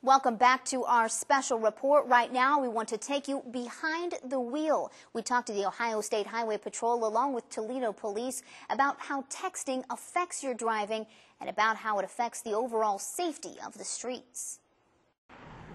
Welcome back to our special report. Right now, we want to take you behind the wheel. We talked to the Ohio State Highway Patrol along with Toledo Police about how texting affects your driving and about how it affects the overall safety of the streets.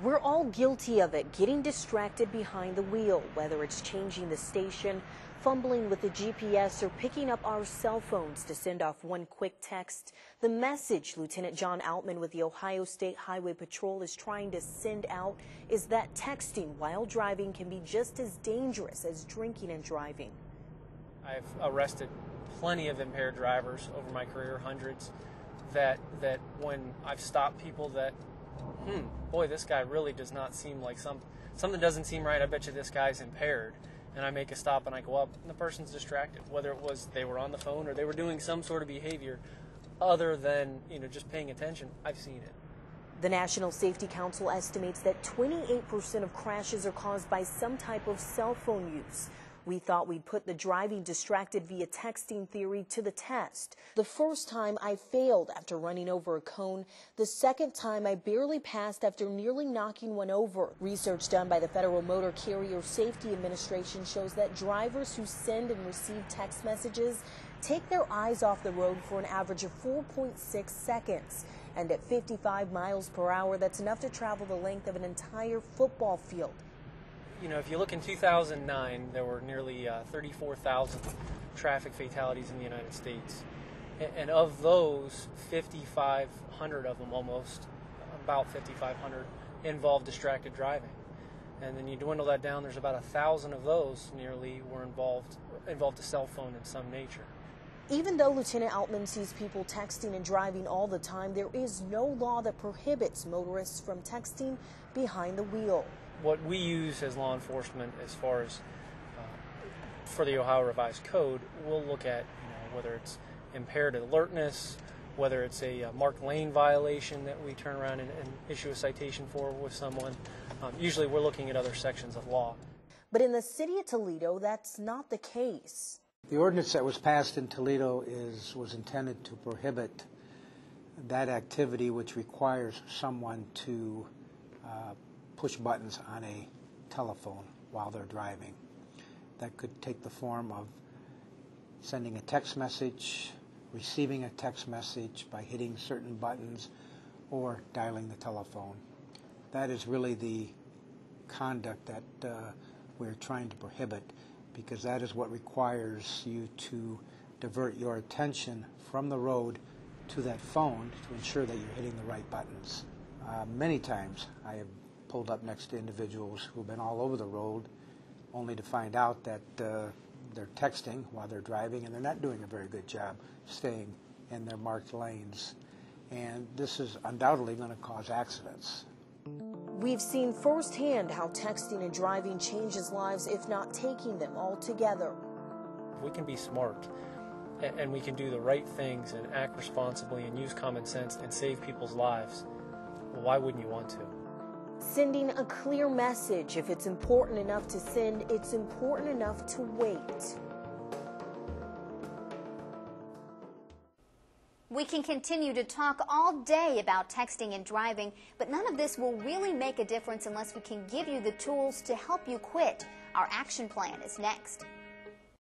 We're all guilty of it, getting distracted behind the wheel, whether it's changing the station, fumbling with the GPS, or picking up our cell phones to send off one quick text. The message Lieutenant John Altman with the Ohio State Highway Patrol is trying to send out is that texting while driving can be just as dangerous as drinking and driving. I've arrested plenty of impaired drivers over my career, hundreds, that when I've stopped people that, boy, this guy really does not seem like something doesn't seem right. I bet you this guy's impaired. And I make a stop and I go up and the person's distracted, whether it was they were on the phone or they were doing some sort of behavior other than, just paying attention. I've seen it. The National Safety Council estimates that 28% of crashes are caused by some type of cell phone use. We thought we'd put the driving distracted via texting theory to the test. The first time I failed after running over a cone. The second time I barely passed after nearly knocking one over. Research done by the Federal Motor Carrier Safety Administration shows that drivers who send and receive text messages take their eyes off the road for an average of 4.6 seconds. And at 55 miles per hour, that's enough to travel the length of an entire football field. If you look in 2009, there were nearly 34,000 traffic fatalities in the United States. And of those, 5,500 of them, about 5,500, involved distracted driving. And then you dwindle that down, there's about 1,000 of those nearly were involved a cell phone in some nature. Even though Lieutenant Altman sees people texting and driving all the time, there is no law that prohibits motorists from texting behind the wheel. What we use as law enforcement, as far as for the Ohio Revised Code, we'll look at whether it's impaired alertness, whether it's a marked lane violation that we turn around and issue a citation for with someone. Usually we're looking at other sections of law. But in the city of Toledo, that's not the case. The ordinance that was passed in Toledo was intended to prohibit that activity which requires someone to push buttons on a telephone while they're driving. That could take the form of sending a text message, receiving a text message by hitting certain buttons, or dialing the telephone. That is really the conduct that we're trying to prohibit, because that is what requires you to divert your attention from the road to that phone to ensure that you're hitting the right buttons. Many times I have pulled up next to individuals who've been all over the road only to find out that they're texting while they're driving, and they're not doing a very good job staying in their marked lanes. And this is undoubtedly going to cause accidents. We've seen firsthand how texting and driving changes lives, if not taking them altogether. We can be smart and we can do the right things and act responsibly and use common sense and save people's lives. Well, why wouldn't you want to? Sending a clear message. If it's important enough to send, it's important enough to wait. We can continue to talk all day about texting and driving, but none of this will really make a difference unless we can give you the tools to help you quit. Our action plan is next.